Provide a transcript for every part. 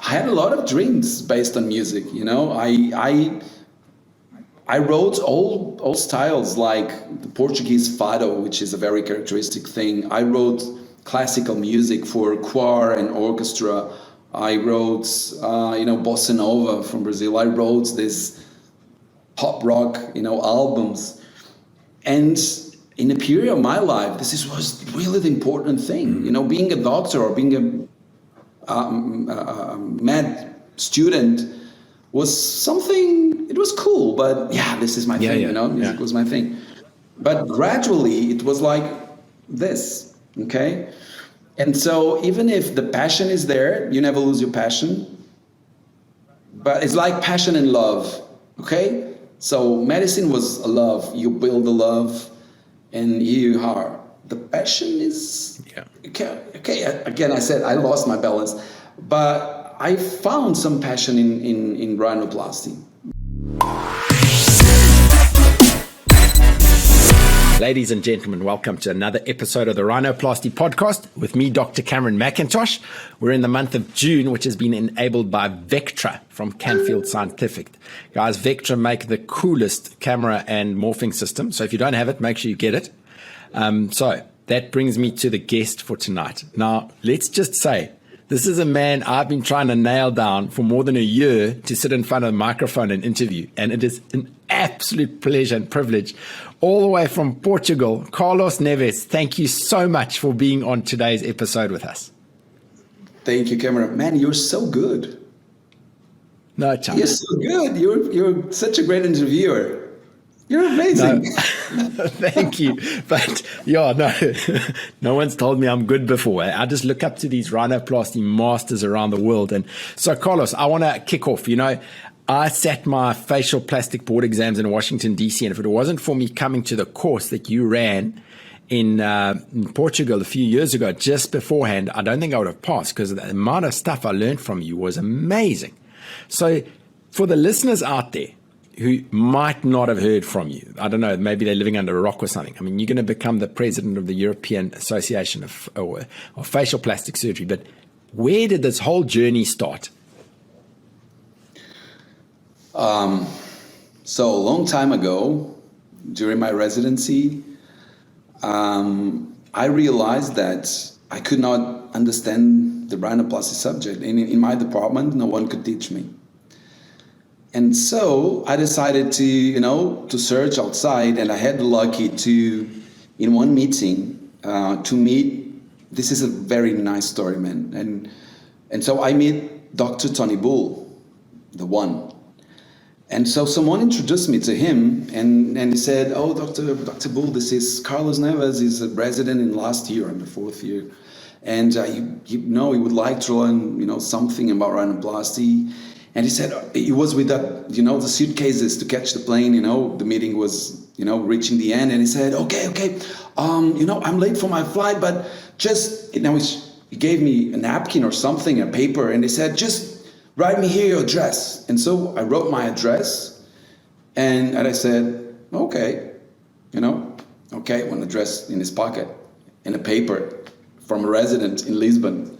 had a lot of dreams based on music. I wrote all styles, like the Portuguese fado, which is a very characteristic thing. I wrote classical music for choir and orchestra. I wrote, bossa nova from Brazil. I wrote this pop rock, albums. And in a period of my life, was really the important thing. Being a doctor or being a med student was something, it was cool, but this is my thing, music was my thing. But gradually it was like this, okay? And so even if the passion is there, you never lose your passion. But it's like passion and love, okay? So medicine was a love, you build the love, and here you are. The passion is, okay, again, I said I lost my balance, but I found some passion in rhinoplasty. Ladies and gentlemen, welcome to another episode of the Rhinoplasty podcast with me, Dr. Cameron McIntosh. We're in the month of June, which has been enabled by Vectra from Canfield Scientific. Guys, Vectra make the coolest camera and morphing system. So if you don't have it, make sure you get it. So that brings me to the guest for tonight. Now, let's just say, this is a man I've been trying to nail down for more than a year to sit in front of the microphone and interview. And it is an absolute pleasure and privilege. All the way from Portugal, Charlos Neves, thank you so much for being on today's episode with us. Thank you, Cameron. Man, you're so good. No chance. You're so good. You're such a great interviewer. You're amazing. No, thank you. But no one's told me I'm good before. I just look up to these rhinoplasty masters around the world. And so, Charlos, I want to kick off. I sat my facial plastic board exams in Washington, D.C., and if it wasn't for me coming to the course that you ran in Portugal a few years ago, just beforehand, I don't think I would have passed, because the amount of stuff I learned from you was amazing. So for the listeners out there who might not have heard from you, I don't know, maybe they're living under a rock or something. I mean, you're going to become the president of the European Association of Facial Plastic Surgery, but where did this whole journey start? So a long time ago, during my residency, I realized that I could not understand the rhinoplasty subject. In my department, no one could teach me. And so I decided to search outside, and I had the lucky to, in one meeting, to meet, this is a very nice story, man. And so I meet Dr. Tony Bull, the one. And so someone introduced me to him, and he said, "Oh, Dr. Bull, this is Charlos Neves. He's a resident in last year, I'm the fourth year. And he would like to learn, something about rhinoplasty." And he said, he was with that, the suitcases to catch the plane, the meeting was, reaching the end. And he said, okay, I'm late for my flight, but just, he gave me a napkin or something, a paper, and he said, just write me here your address. And so I wrote my address, and I said, okay, one address in his pocket, and a paper from a resident in Lisbon.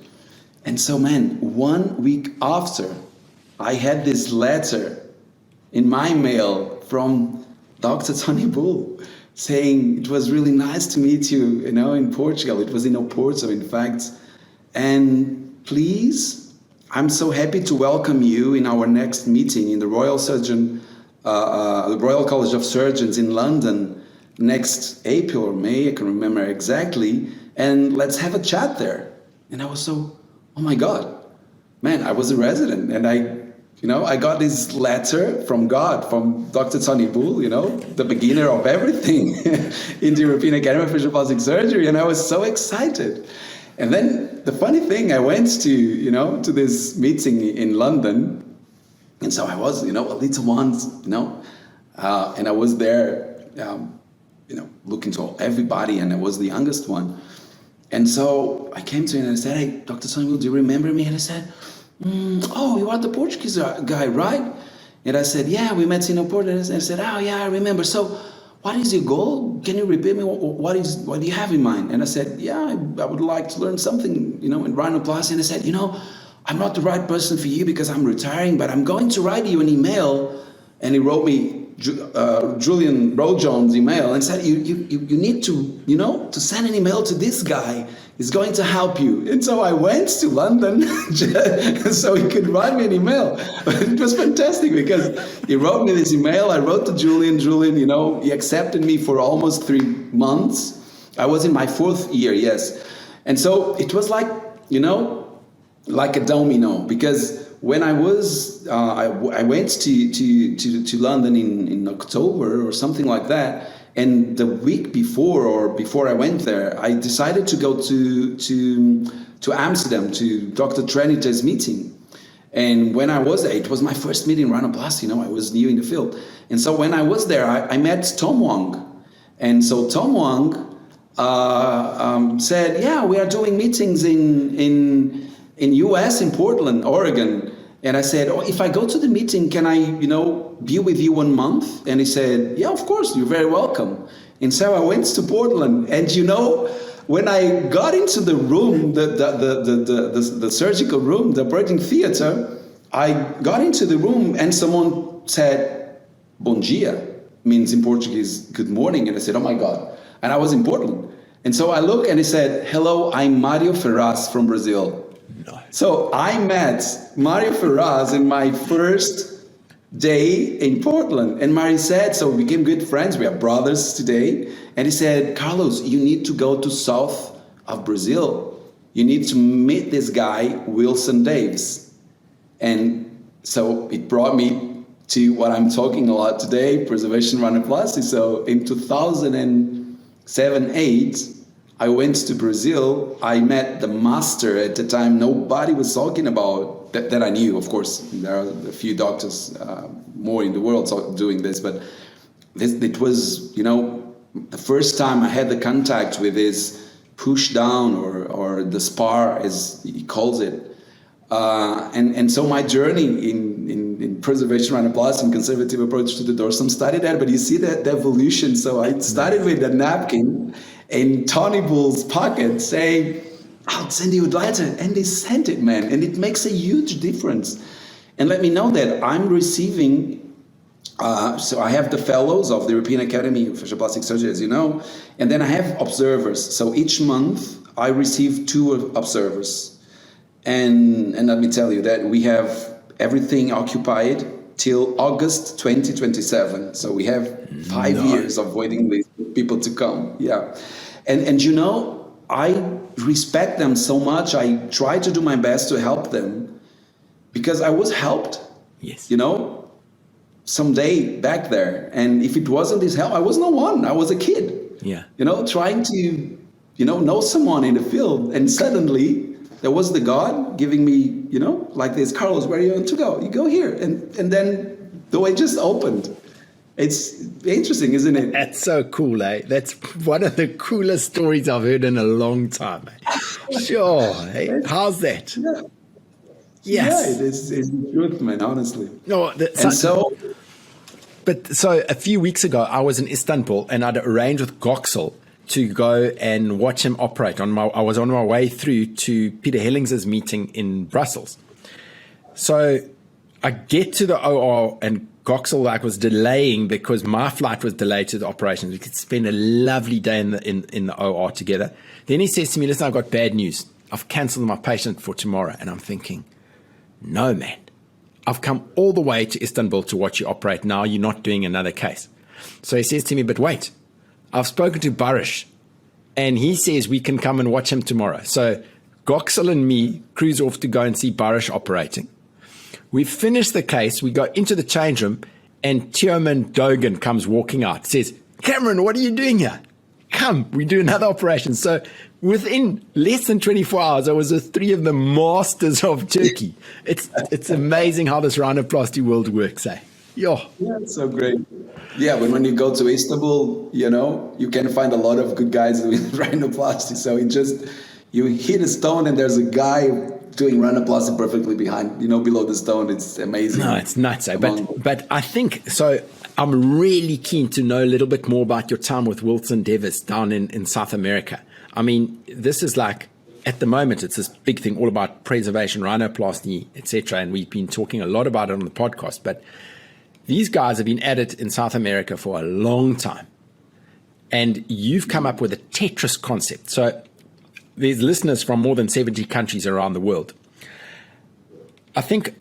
And so, man, 1 week after, I had this letter in my mail from Dr. Tony Bull saying it was really nice to meet you, in Portugal. It was in Oporto, in fact. And please, I'm so happy to welcome you in our next meeting in the Royal College of Surgeons in London next April or May, I can remember exactly. And let's have a chat there. And I was so, oh my God, man, I was a resident, and I got this letter from God, from Dr. Tony Bull, the beginner of everything in the European Academy of Facial Plastic Surgery, and I was so excited. And then the funny thing, I went to, to this meeting in London, and so I was, a little one, and I was there, looking to everybody, and I was the youngest one. And so I came to him and I said, "Hey, Dr. Tony Bull, do you remember me?" And he said, "Oh, you are the Portuguese guy, right?" And I said, "Yeah, we met in Oporto." And I said, "Oh, yeah, I remember. So what is your goal? Can you repeat me? What do you have in mind?" And I said, "Yeah, I would like to learn something, in rhinoplasty." And I said, I'm not the right person for you because I'm retiring, but I'm going to write you an email. And he wrote me Julian Rojohn's email and said, you need to, to send an email to this guy. He's going to help you. And so I went to London so he could write me an email. It was fantastic because he wrote me this email. I wrote to Julian. Julian, he accepted me for almost 3 months. I was in my 4th year, yes. And so it was like, like a domino, because when I was, I went to London in October or something like that, and the week before I went there, I decided to go to Amsterdam to Dr. Trenita's meeting. And when I was there, it was my first meeting in Rhinoplasty. I was new in the field, and so when I was there, I met Tom Wong, and so Tom Wong said, "Yeah, we are doing meetings in US, in Portland, Oregon." And I said, "Oh, if I go to the meeting, can I, be with you 1 month?" And he said, "Yeah, of course, you're very welcome." And so I went to Portland, and when I got into the room, the surgical room, the operating theater, I got into the room, and someone said, "Bom dia," means in Portuguese, "good morning." And I said, "Oh my God!" And I was in Portland, and so I look, and he said, "Hello, I'm Mario Ferraz from Brazil." So I met Mario Ferraz in my first day in Portland. And Mario said, so we became good friends. We are brothers today. And he said, "Carlos, you need to go to south of Brazil. You need to meet this guy, Wilson Davis." And so it brought me to what I'm talking a lot today, preservation rhinoplasty. So in 2007-8, I went to Brazil. I met the master at the time. Nobody was talking about that I knew. Of course, there are a few doctors more in the world doing this, but it was, the first time I had the contact with this push down or the spar, as he calls it. And so my journey in preservation rhinoplasty and conservative approach to the dorsum started there. But you see the evolution. So I started with a napkin in Tony Bull's pocket saying, "I'll send you a letter." And they sent it, man. And it makes a huge difference. And let me know that I'm receiving, so I have the fellows of the European Academy of Facial Plastic Surgery, as you know, and then I have observers. So each month I receive 2 observers. And let me tell you that we have everything occupied till August 2027. So we have 5 years of waiting list for people to come. Yeah. And I respect them so much. I try to do my best to help them because I was helped, yes, someday back there. And if it wasn't this help, I was no one. I was a kid, trying to, know someone in the field. And suddenly there was the God giving me, like this, "Carlos, where are you going to go? You go here." And then the way just opened. It's interesting, isn't it? That's so cool, eh? That's one of the coolest stories I've heard in a long time. Eh? Sure. Hey, how's that? Yeah. Yes. Yeah, it's the truth, man, honestly. No, so a few weeks ago, I was in Istanbul and I'd arranged with Goxel to go and watch him operate. I was on my way through to Peter Hellings's meeting in Brussels. So I get to the OR and Goxel was delaying because my flight was delayed to the operation. We could spend a lovely day in the OR together. Then he says to me, "Listen, I've got bad news. I've cancelled my patient for tomorrow." And I'm thinking, no, man. I've come all the way to Istanbul to watch you operate. Now you're not doing another case. So he says to me, "But wait, I've spoken to Barish and he says we can come and watch him tomorrow." So Goxel and me cruise off to go and see Barish operating. We finish the case, we go into the change room, and Tioman Dogan comes walking out, says, "Cameron, what are you doing here? Come, we do another operation." So within less than 24 hours, I was with 3 of the masters of Turkey. It's amazing how this rhinoplasty world works, eh? Yeah, it's so great. Yeah, when you go to Istanbul, you can find a lot of good guys doing rhinoplasty. So you hit a stone and there's a guy doing rhinoplasty perfectly behind, below the stone. It's amazing. No, it's nuts. Eh? But I think, so I'm really keen to know a little bit more about your time with Wilson Davis down in South America. I mean, this is like at the moment, it's this big thing all about preservation, rhinoplasty, etc. And we've been talking a lot about it on the podcast. But these guys have been at it in South America for a long time. And you've come up with a Tetris concept. So there's listeners from more than 70 countries around the world. I think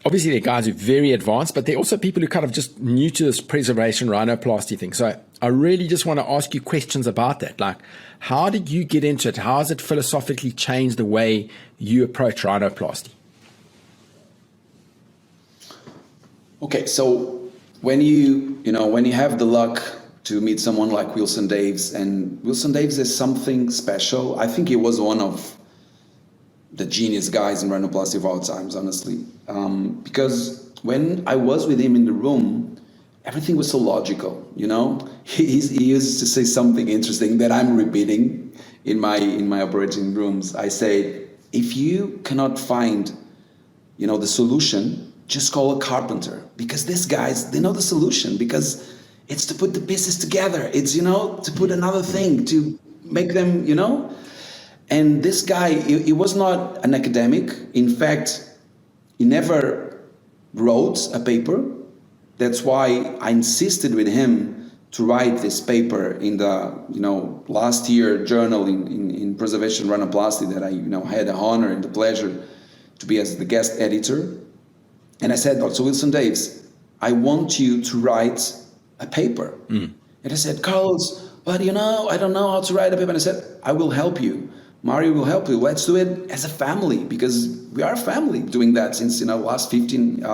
obviously they're guys who are very advanced, but they're also people who kind of just new to this preservation rhinoplasty thing. So I really just want to ask you questions about that. Like, how did you get into it? How has it philosophically changed the way you approach rhinoplasty? Okay, so when you have the luck to meet someone like Wilson Daves, and Wilson Daves is something special. I think he was one of the genius guys in rhinoplasty of all times, honestly. Because when I was with him in the room, everything was so logical, He used to say something interesting that I'm repeating in my operating rooms. I say, if you cannot find, the solution, just call a carpenter. Because these guys, they know the solution, because it's to put the pieces together. It's, to put another thing, to make them, And this guy, he was not an academic. In fact, he never wrote a paper. That's why I insisted with him to write this paper in the, last year journal in preservation rhinoplasty that I, had the honor and the pleasure to be as the guest editor. And I said, so Wilson Daves, I want you to write a paper. And I said, Carlos, but I don't know how to write a paper. And I said, I will help you. Mario will help you. Let's do it as a family, because we are a family doing that since, last 15.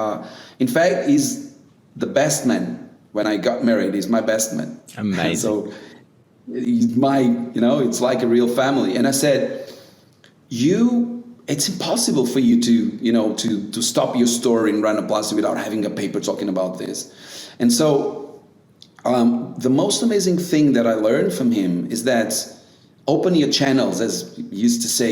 In fact, he's the best man. When I got married, he's my best man. Amazing. So he's it's like a real family. And I said, it's impossible for you to stop your story in rhinoplasty without having a paper talking about this. And so the most amazing thing that I learned from him is that open your channels, as he used to say,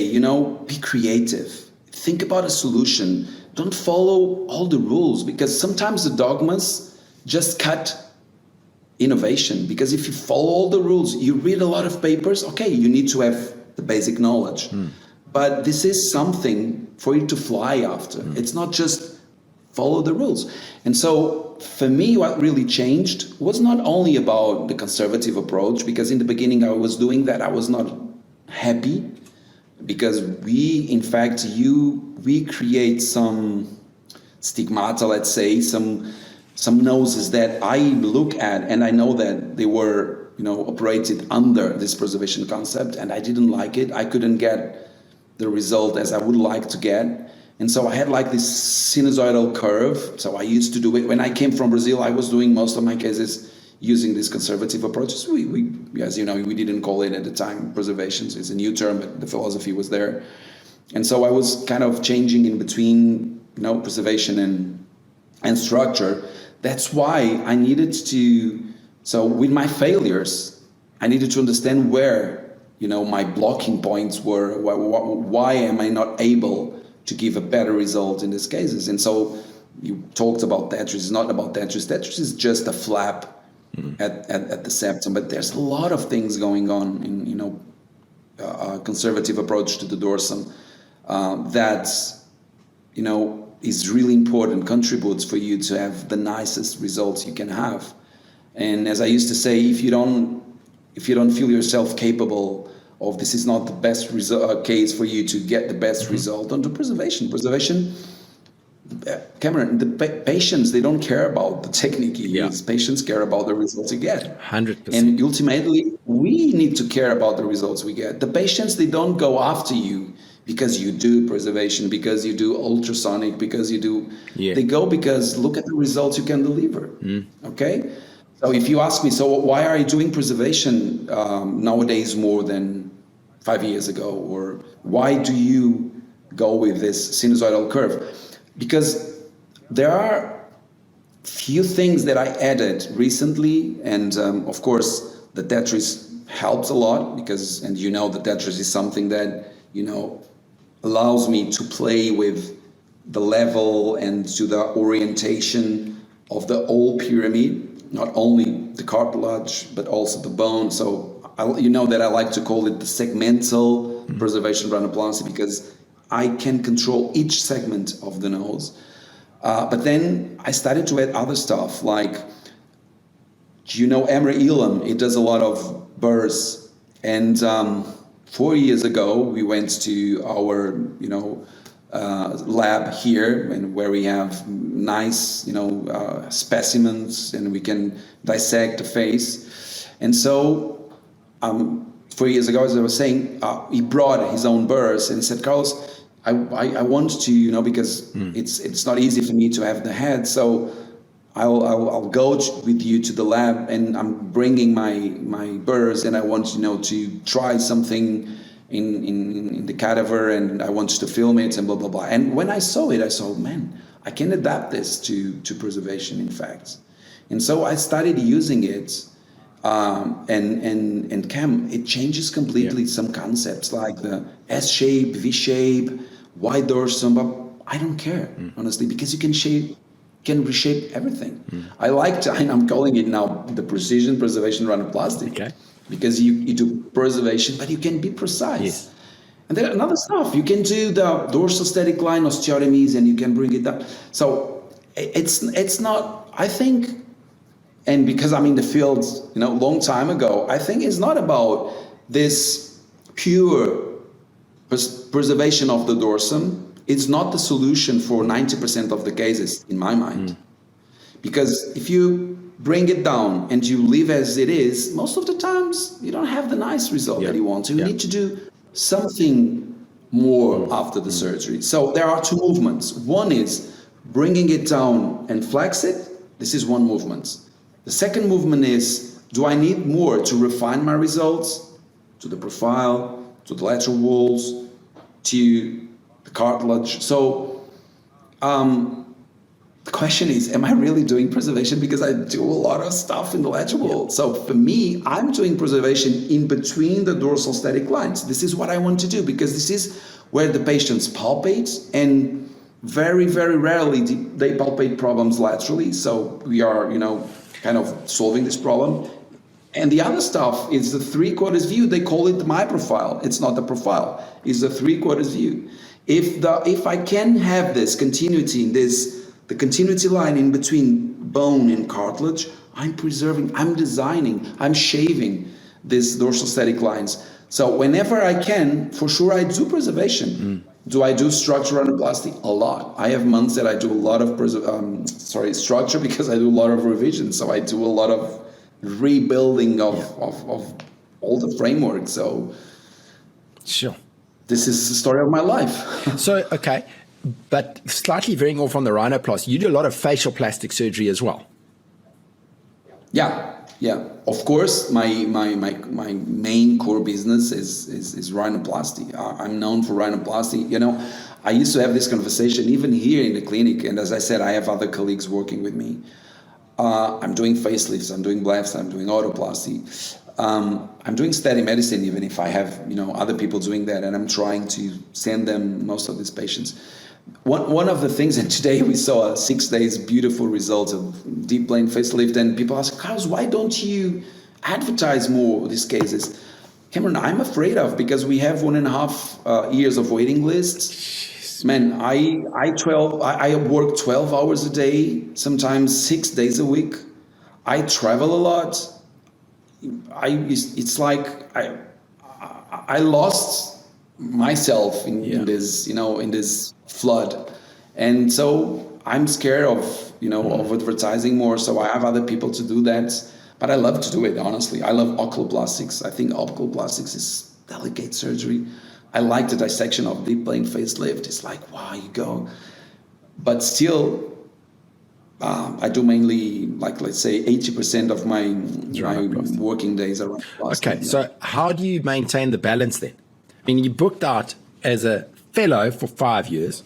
be creative. Think about a solution. Don't follow all the rules, because sometimes the dogmas just cut innovation. Because if you follow all the rules, you read a lot of papers, okay, you need to have the basic knowledge. But this is something for you to fly after. It's not just follow the rules. And so for me, what really changed was not only about the conservative approach, because in the beginning I was doing that, I was not happy, because we create some stigmata, let's say, some noses that I look at and I know that they were, operated under this preservation concept, and I didn't like it. I couldn't get the result as I would like to get. And so I had like this sinusoidal curve. So I used to do it. When I came from Brazil, I was doing most of my cases using these conservative approaches. We as you know, we didn't call it at the time preservation. So it's a new term, but the philosophy was there. And so I was kind of changing in between, preservation and structure. That's why I needed to, so with my failures, I needed to understand where, my blocking points were. Why am I not able to give a better result in these cases? And so you talked about Tetris. It's not about Tetris. Tetris is just a flap at the septum, but there's a lot of things going on in a conservative approach to the dorsum that is really important, contributes for you to have the nicest results you can have. And as I used to say, if you don't feel yourself capable of, this is not the best case for you to get the best result, on the preservation. Cameron, the patients, they don't care about the technique you use. Patients care about the results you get. 100%. And ultimately, we need to care about the results we get. The patients, they don't go after you because you do preservation, because you do ultrasonic, because you do... They go because look at the results you can deliver. Okay? So if you ask me, so why are you doing preservation nowadays more than 5 years ago? Or why do you go with this sinusoidal curve? Because there are few things that I added recently, and of course the Tetris helps a lot, because, and the Tetris is something that, allows me to play with the level and to the orientation of the whole pyramid, not only the cartilage, but also the bone. So that I like to call it the segmental preservation rhinoplasty because I can control each segment of the nose. But then I started to add other stuff like, Emery Elam, it does a lot of burrs. And 4 years ago, we went to our, lab here, and where we have nice, specimens, and we can dissect the face. And so 4 years ago, as I was saying, he brought his own burrs, and he said, Carlos, I want to, because it's not easy for me to have the head, so I'll go with you to the lab, and I'm bringing my burrs, and I want to try something in the cadaver, and I want to film it, and blah blah blah. And when I saw it, I saw, man, I can adapt this to preservation, in fact. And so I started using it, and Cam, it changes completely some concepts like the S shape, V shape, wide dorsum. But I don't care, honestly, because you can reshape everything. I'm calling it now the precision preservation rhinoplasty. Okay. Because you do preservation, but you can be precise. Yes. And then another stuff, you can do the dorsal static line osteotomies, and you can bring it down. So it's not, I think, and because I'm in the field, long time ago, I think it's not about this pure preservation of the dorsum. It's not the solution for 90% of the cases, in my mind. Because if you bring it down and you leave as it is, most of the times you don't have the nice result that you want. So you need to do something more after the surgery. So there are two movements. One is bringing it down and flex it. This is one movement. The second movement is, do I need more to refine my results to the profile, to the lateral walls, to the cartilage? So the question is, am I really doing preservation? Because I do a lot of stuff in the lateral wall. So for me, I'm doing preservation in between the dorsal static lines. This is what I want to do, because this is where the patients palpate, and very, very rarely they palpate problems laterally. So we are, kind of solving this problem. And the other stuff is the 3/4 view. They call it my profile. It's not the profile. It's the 3/4 view. If I can have this continuity in the continuity line in between bone and cartilage, I'm preserving, I'm designing, I'm shaving these dorsal static lines. So whenever I can, for sure I do preservation. Do I do structural rhinoplasty? A lot. I have months that I do a lot of structure, because I do a lot of revision. So I do a lot of rebuilding of all the framework. So sure, this is the story of my life. So, okay, but slightly veering off on the rhinoplasty, you do a lot of facial plastic surgery as well. Yeah. Of course, my main core business is rhinoplasty. I'm known for rhinoplasty. I used to have this conversation even here in the clinic, and as I said, I have other colleagues working with me. I'm doing facelifts, I'm doing blefts, I'm doing autoplasty. I'm doing steady medicine, even if I have other people doing that, and I'm trying to send them most of these patients. One of the things, and today we saw 6 days beautiful results of deep plane facelift, and people ask, Carlos, why don't you advertise more of these cases? Cameron, I'm afraid of, because we have 1.5 years of waiting lists. Jeez. Man, I work 12 hours a day, sometimes 6 days a week. I travel a lot. It's like I lost myself in this, in this flood, and so I'm scared of of advertising more. So I have other people to do that, but I love to do it. Honestly, I love oculoplastics. I think oculoplastics is delicate surgery. I like the dissection of deep plane facelift. It's like, wow, you go, but still. I do mainly, let's say, 80% of my working days are plastic. Okay, so how do you maintain the balance then? I mean, you booked out as a fellow for 5 years,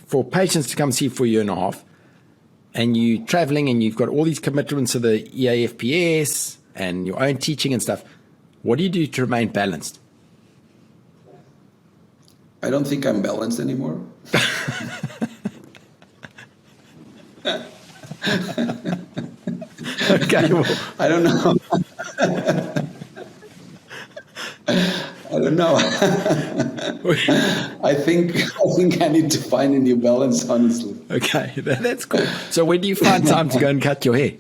for patients to come see you for 1.5 years, and you're traveling and you've got all these commitments to the EAFPS and your own teaching and stuff. What do you do to remain balanced? I don't think I'm balanced anymore. Okay, well. I don't know. I don't know. I think I need to find a new balance, honestly. Okay, that's cool. So when do you find time to go and cut your hair?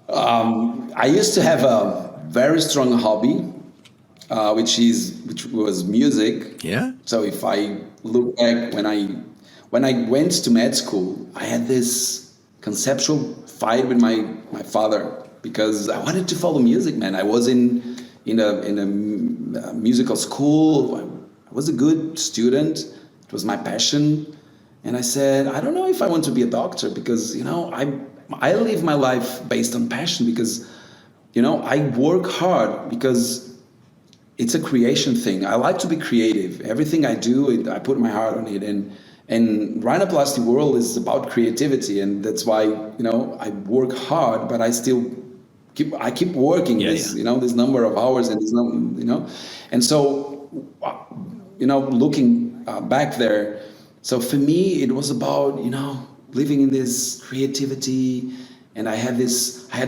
I used to have a very strong hobby, which was music. Yeah. So if I look back when I went to med school, I had this conceptual fight with my father because I wanted to follow music, man. I was in a musical school. I was a good student. It was my passion. And I said, I don't know if I want to be a doctor because, I live my life based on passion because, I work hard because it's a creation thing. I like to be creative. Everything I do, I put my heart on it. And Rhinoplasty world is about creativity. And that's why, I work hard, but I still keep working this number of hours and and so, looking back there. So for me, it was about, living in this creativity. And I had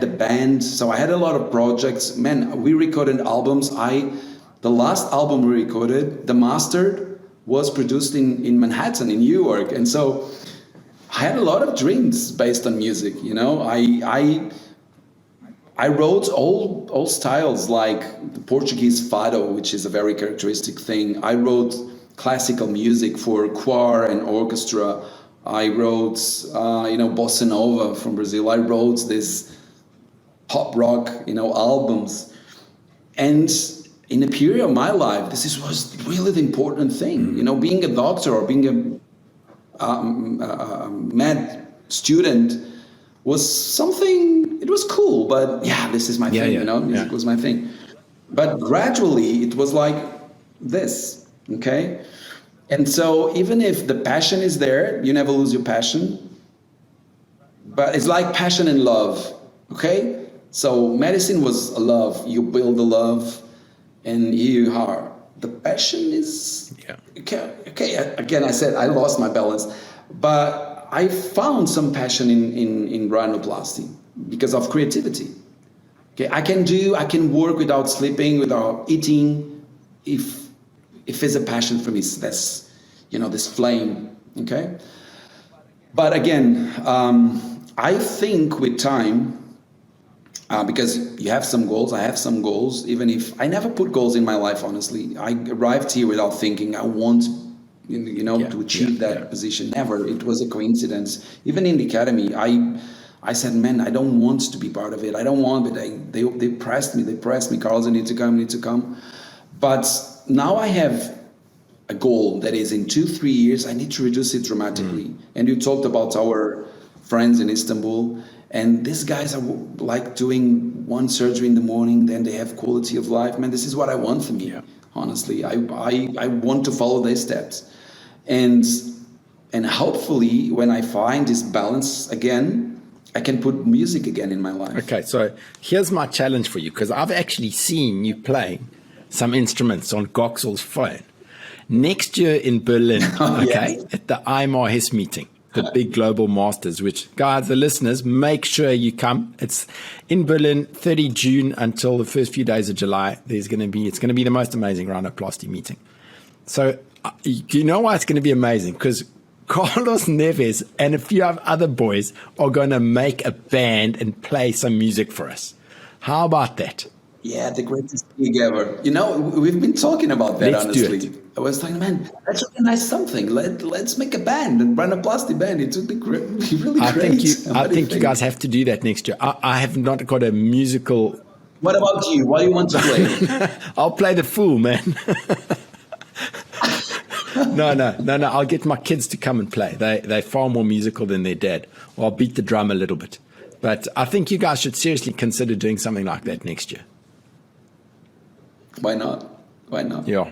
a band. So I had a lot of projects. Man, we recorded albums. The last album we recorded, the master was produced in Manhattan, in New York. And so I had a lot of dreams based on music. I wrote all styles like the Portuguese fado, which is a very characteristic thing. I wrote classical music for choir and orchestra. I wrote, bossa nova from Brazil. I wrote this pop rock, albums. And in a period of my life, this was really the important thing. Being a doctor or being a med student was something, it was cool, but this is my thing, music was my thing. But gradually it was like this, okay? And so even if the passion is there, you never lose your passion, but it's like passion and love, okay? So medicine was a love, you build the love, and here you are. The passion is, okay, again, I said I lost my balance, but I found some passion in rhinoplasty because of creativity. Okay, I can work without sleeping, without eating, if it's a passion for me. That's, this flame, okay? But again, I think with time, because you have some goals, I have some goals, even if I never put goals in my life, honestly. I arrived here without thinking I want to achieve that position. Never. It was a coincidence. Even in the academy, I said, man, I don't want to be part of it. I don't want it. They pressed me. Carlos, you need to come. But now I have a goal that is in 2-3 years, I need to reduce it dramatically. And you talked about our friends in Istanbul, and these guys are like doing one surgery in the morning, then they have quality of life. Man, this is what I want for me, honestly. I want to follow their steps. And hopefully when I find this balance again, I can put music again in my life. Okay, so here's my challenge for you, because I've actually seen you playing some instruments on Goxel's phone. Next year in Berlin, at the Iono FM meeting, the big global masters, which, guys, the listeners, make sure you come. It's in Berlin, 30 June until the first few days of July. It's going to be the most amazing rhinoplasty meeting. So you know why it's going to be amazing? Because Carlos Neves and a few other boys are going to make a band and play some music for us. How about that? Yeah, the greatest gig ever. We've been talking about that, honestly. Do it. I was like, man, let's organize something. Let's make a band, a rhinoplasty band. It would be really great. I think you guys have to do that next year. I have not got a musical. What about you? What do you want to play? I'll play the fool, man. No. I'll get my kids to come and play. They're far more musical than their dad. Or I'll beat the drum a little bit. But I think you guys should seriously consider doing something like that next year. Why not? Yeah.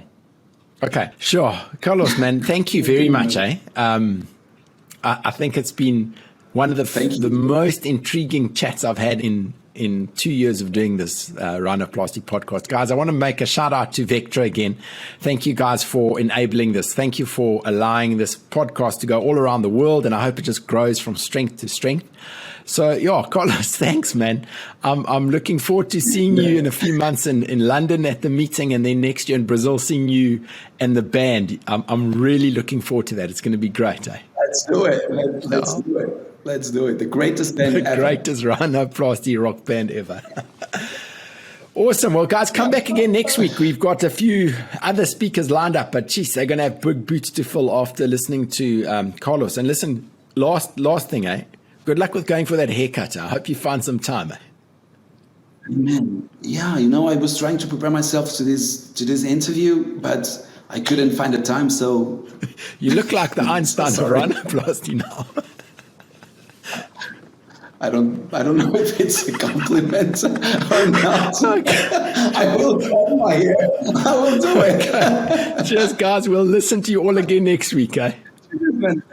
Okay, sure. Carlos, man, thank you very much, I think it's been one of the most intriguing chats I've had in in 2 years of doing this Rhinoplasty podcast. Guys, I want to make a shout out to Vectra again. Thank you guys for enabling this. Thank you for allowing this podcast to go all around the world, and I hope it just grows from strength to strength. So, yeah, Carlos, thanks, man. I'm looking forward to seeing you in a few months in London at the meeting, and then next year in Brazil, seeing you and the band. I'm really looking forward to that. It's going to be great, eh? Let's do it. Let's do it. Let's do it. The greatest band ever. The greatest Rhinoplasty rock band ever. Awesome. Well, guys, come back again next week. We've got a few other speakers lined up, but geez, they're going to have big boots to fill after listening to Carlos. And listen, last thing, eh? Good luck with going for that haircut. I hope you find some time. Man, yeah, I was trying to prepare myself to this interview, but I couldn't find the time. So you look like the Einstein of Rhinoplasty now. I don't know if it's a compliment or not. Okay. I will cut my hair. I will do it. Okay. Cheers, guys. We'll listen to you all again next week. Eh? Cheers, man.